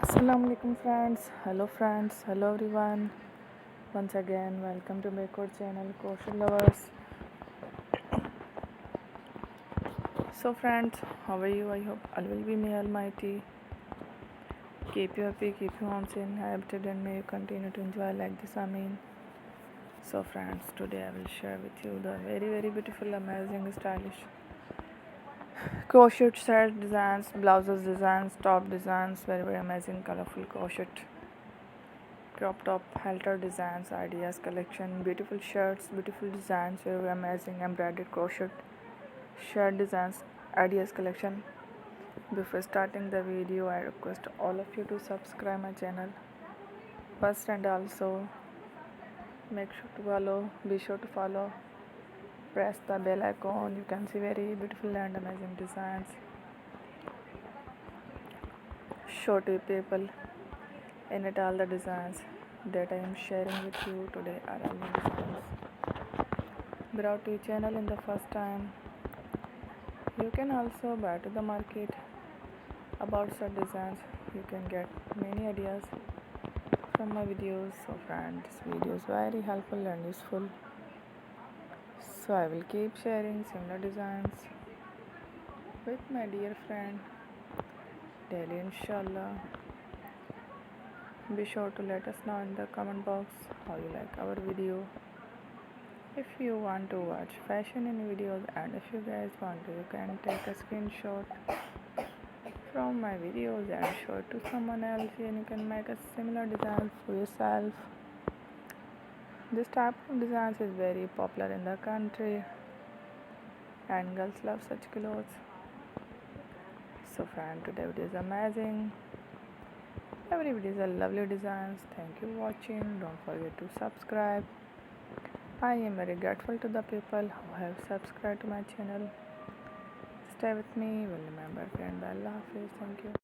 Assalamu alaikum friends, hello everyone. Once again, welcome to my core channel, Crochet Lovers. So friends, how are you? I hope all will be may Almighty. Keep you happy, keep you home safe, happy, and may you continue to enjoy like this. Amen. So friends, today I will share with you the very beautiful, amazing, stylish crochet set designs, blouses designs, top designs, very amazing, colorful crochet crop top halter designs ideas collection, beautiful shirts, beautiful designs, very amazing embroidered crochet shirt designs ideas collection. Before starting the video, I request all of you to subscribe my channel first, and also make sure to follow, be sure to follow, press the bell icon. You can see very beautiful and amazing designs show to people in it. All the designs that I am sharing with you today are all new designs brought to your channel in the first time. You can also buy to the market about such designs. You can get many ideas from my videos. So friends, this video is very helpful and useful, so I will keep sharing similar designs with my dear friend daily, inshallah. Be sure to let us know in the comment box how you like our video. If you want to watch fashion in videos, and if you guys want to, you can take a screenshot from my videos and show it to someone else, and you can make a similar design for yourself. This type of designs is very popular in the country, and girls love such clothes. So friend, today video is amazing. Every video is a lovely designs. Thank you for watching. Don't forget to subscribe. I am very grateful to the people who have subscribed to my channel. Stay with me. Will remember friend. Allah Hafiz. Thank you.